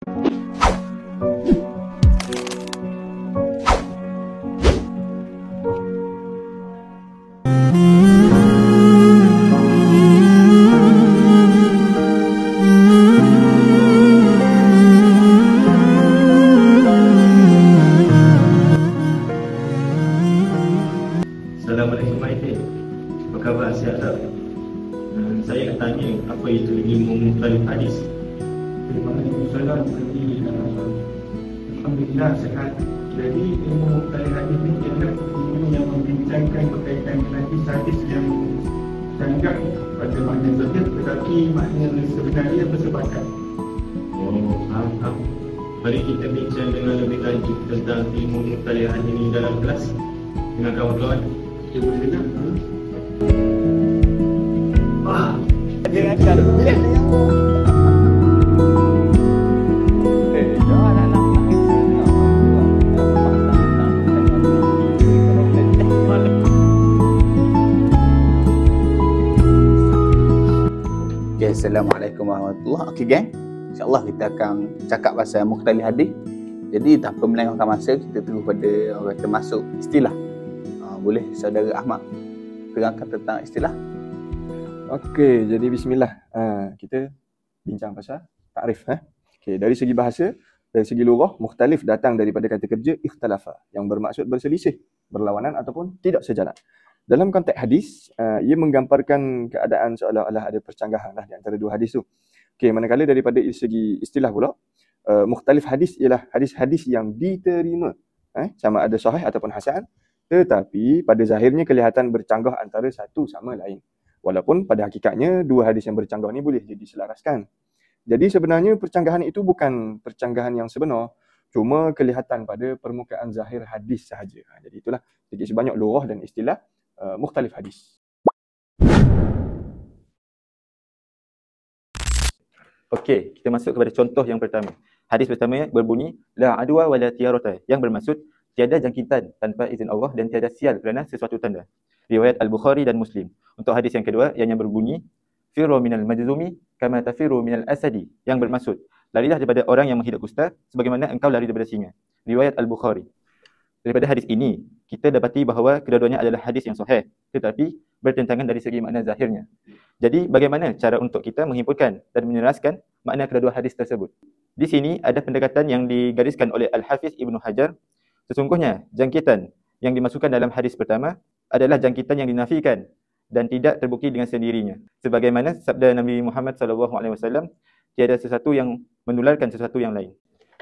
Assalamualaikum Maiti. Apa khabar, sihat tak? Saya nak tanya apa itu ilmu mukhtalif hadis? Waalaikumsalam. Alhamdulillah sehat. Jadi ilmu mukhtalif hadis ini adalah ilmu yang membincangkan berkaitan dengan hadis-hadis yang dianggap pada makna zahir tetapi makna sebenarnya bersepakat. Oh, faham. Mari kita bincang dengan lebih lanjut tentang ilmu mukhtalif hadis ini dalam kelas dengan kawan-kawan. Cuba dengar. Dia akan pilih Assalamualaikum warahmatullahi wabarakatuh. Okey gang, InsyaAllah kita akan cakap pasal mukhtalif hadis. Jadi tanpa melengahkan masa, kita terus pada orang kita masuk istilah. Boleh saudara Ahmad terangkan tentang istilah? Okey, jadi bismillah. Kita bincang pasal takrif. Okey, dari segi bahasa, dari segi lughah, mukhtalif datang daripada kata kerja ikhtalafa yang bermaksud berselisih, berlawanan ataupun tidak sejalan. Dalam konteks hadis, ia menggambarkan keadaan seolah-olah ada percanggahan di antara dua hadis tu. Okey, manakala daripada segi istilah pula, mukhtalif hadis ialah hadis-hadis yang diterima, sama ada sahih ataupun hasan, tetapi pada zahirnya kelihatan bercanggah antara satu sama lain. Walaupun pada hakikatnya dua hadis yang bercanggah ni boleh diselaraskan. Jadi sebenarnya percanggahan itu bukan percanggahan yang sebenar, cuma kelihatan pada permukaan zahir hadis sahaja. Jadi itulah sedikit sebanyak lughah dan istilah mukhtalif hadis. Okey, kita masuk kepada contoh yang pertama. Hadis pertama berbunyi la adwa wala tiyarata, yang bermaksud tiada jangkitan tanpa izin Allah dan tiada sial kerana sesuatu tanda. Riwayat Al-Bukhari dan Muslim. Untuk hadis yang kedua yang berbunyi firru minal majzumi kama tafirru minal asadi, yang bermaksud larilah daripada orang yang menghidap kusta sebagaimana engkau lari daripada singa. Riwayat Al-Bukhari. Daripada hadis ini kita dapati bahawa kedua-duanya adalah hadis yang sahih tetapi bertentangan dari segi makna zahirnya. Jadi bagaimana cara untuk kita menghimpunkan dan menjelaskan makna kedua-dua hadis tersebut? Di sini ada pendekatan yang digariskan oleh Al-Hafiz Ibnu Hajar. Sesungguhnya jangkitan yang dimasukkan dalam hadis pertama adalah jangkitan yang dinafikan dan tidak terbukti dengan sendirinya. Sebagaimana sabda Nabi Muhammad SAW, tiada sesuatu yang menularkan sesuatu yang lain.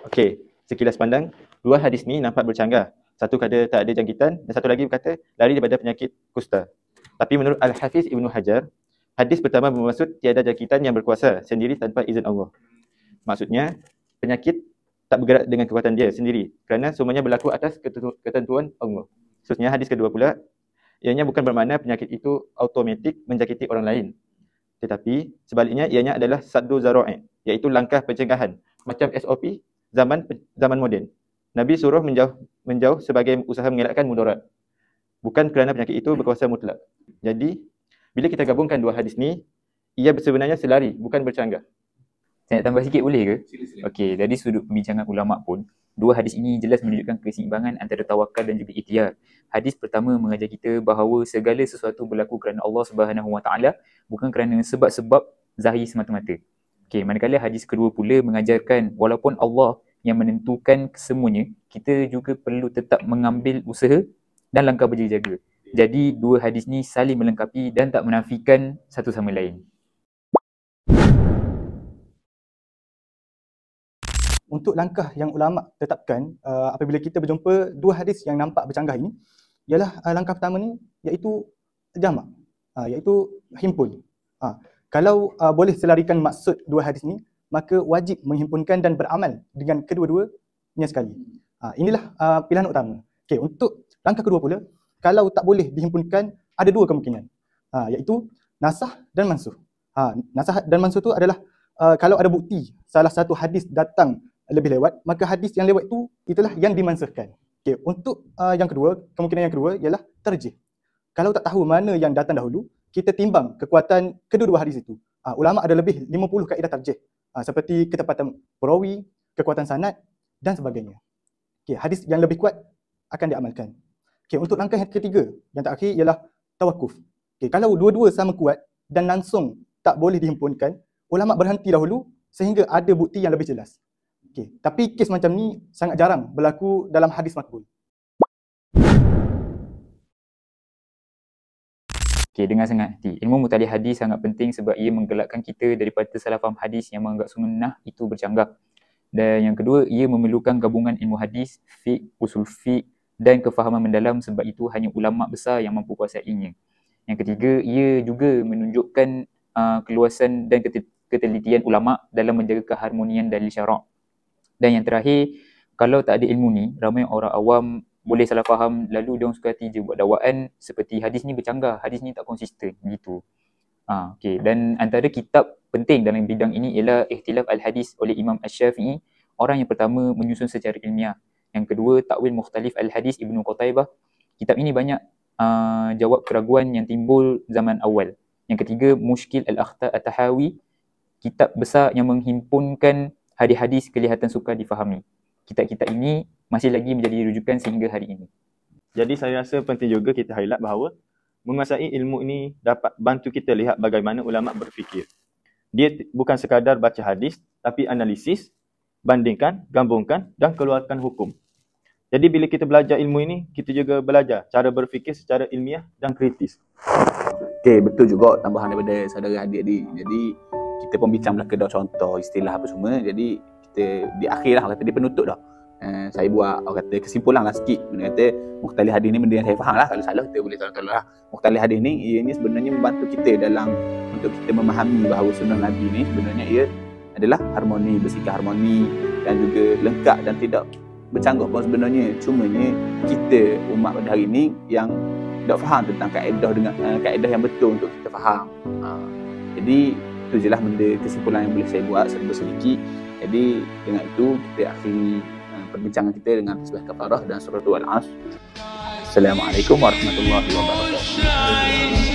Okey, sekilas pandang, dua hadis ni nampak bercanggah. Satu kata tak ada jangkitan dan satu lagi berkata lari daripada penyakit kusta. Tapi menurut Al-Hafiz Ibnu Hajar, hadis pertama bermaksud tiada jangkitan yang berkuasa sendiri tanpa izin Allah. Maksudnya, penyakit tak bergerak dengan kekuatan dia sendiri kerana semuanya berlaku atas ketentuan Allah. Maksudnya hadis kedua pula, ianya bukan bermakna penyakit itu automatik menjangkiti orang lain. Tetapi sebaliknya ianya adalah saddu zara'i, iaitu langkah pencegahan macam SOP zaman moden. Nabi suruh menjauh sebagai usaha mengelakkan mudarat. Bukan kerana penyakit itu berkuasa mutlak. Jadi, bila kita gabungkan dua hadis ni, ia sebenarnya selari, bukan bercanggah. Saya nak tambah sikit boleh ke? Okey, dari sudut pembincangan ulama pun, dua hadis ini jelas menunjukkan keseimbangan antara tawakal dan juga ikhtiar. Hadis pertama mengajar kita bahawa segala sesuatu berlaku kerana Allah Subhanahu Wa Taala, bukan kerana sebab-sebab zahir semata-mata. Okey, manakala hadis kedua pula mengajarkan walaupun Allah yang menentukan kesemuanya, kita juga perlu tetap mengambil usaha dan langkah berjaga-jaga. Jadi dua hadis ni saling melengkapi dan tak menafikan satu sama lain. Untuk langkah yang ulama tetapkan apabila kita berjumpa dua hadis yang nampak bercanggah ini, ialah langkah pertama ni iaitu jamak, iaitu himpun. Kalau boleh selarikan maksud dua hadis ni, maka wajib menghimpunkan dan beramal dengan kedua-duanya sekali. Inilah pilihan utama. Okey, untuk langkah kedua pula, kalau tak boleh dihimpunkan, ada dua kemungkinan, iaitu nasah dan mansuh. Nasah dan mansuh tu adalah kalau ada bukti salah satu hadis datang lebih lewat, maka hadis yang lewat itu itulah yang dimansuhkan. Okey, untuk yang kedua, kemungkinan yang kedua ialah tarjih. Kalau tak tahu mana yang datang dahulu, kita timbang kekuatan kedua-dua hadis itu. Ulama ada lebih 50 kaedah tarjih. Seperti ketepatan perawi, kekuatan sanad dan sebagainya. Okey, hadis yang lebih kuat akan diamalkan. Okey, untuk langkah yang ketiga, yang terakhir ialah tawakuf. Okey, kalau dua-dua sama kuat dan langsung tak boleh dihimpunkan, ulama berhenti dahulu sehingga ada bukti yang lebih jelas. Okey, tapi kes macam ni sangat jarang berlaku dalam hadis makbul. Okey, dengar sangat hati. Ilmu mutali hadis sangat penting sebab ia menggelakkan kita daripada salah faham hadis yang menganggap sunnah itu bercanggah. Dan yang kedua, ia memerlukan gabungan ilmu hadis, fiqh, usul fiqh dan kefahaman mendalam sebab itu hanya ulama besar yang mampu kuasainya. Yang ketiga, ia juga menunjukkan keluasan dan ketelitian ulama dalam menjaga keharmonian dalil syarak. Dan yang terakhir, kalau tak ada ilmu ni, ramai orang awam boleh salah faham lalu diorang suka hati je buat dakwaan seperti hadis ni bercanggah, hadis ni tak konsisten gitu. Okay. Dan antara kitab penting dalam bidang ini ialah Ikhtilaf Al-Hadis oleh Imam Asy-Syafi'i, orang yang pertama menyusun secara ilmiah. Yang kedua, Takwil Mukhtalif Al-Hadis Ibnu Qutaibah. Kitab ini banyak jawab keraguan yang timbul zaman awal. Yang ketiga, Mushkil Al-Akhtar At-Tahawi, kitab besar yang menghimpunkan hadis-hadis kelihatan sukar difahami. Kitab-kitab ini masih lagi menjadi rujukan sehingga hari ini. Jadi saya rasa penting juga kita highlight bahawa menguasai ilmu ini dapat bantu kita lihat bagaimana ulama berfikir. Dia bukan sekadar baca hadis, tapi analisis, bandingkan, gabungkan dan keluarkan hukum. Jadi bila kita belajar ilmu ini, kita juga belajar cara berfikir secara ilmiah dan kritis. Okey, betul juga tambahan daripada saudara adik-adik. Jadi kita pun bincang belaka contoh istilah apa semua. Jadi kita di akhir lah, kata dia penutup dah. Saya buat kata kesimpulan lah sikit. Benda kata Mukhtalif hadis ni benda yang saya faham lah. Kalau salah kita boleh tolong lah. Mukhtalif hadis ni ianya sebenarnya membantu kita dalam untuk kita memahami bahawa sunnah Nabi ni sebenarnya ia adalah harmoni, bersikap harmoni dan juga lengkap dan tidak bercanggah pun sebenarnya. Cumanya kita umat pada hari ni yang tak faham tentang kaedah dengan kaedah yang betul untuk kita faham. Jadi itu je lah benda kesimpulan yang boleh saya buat serba sedikit. Jadi dengan itu kita akhiri perbincangan kita dengan tasbih kafarah dan surah Al-Asr. Assalamualaikum warahmatullahi wabarakatuh.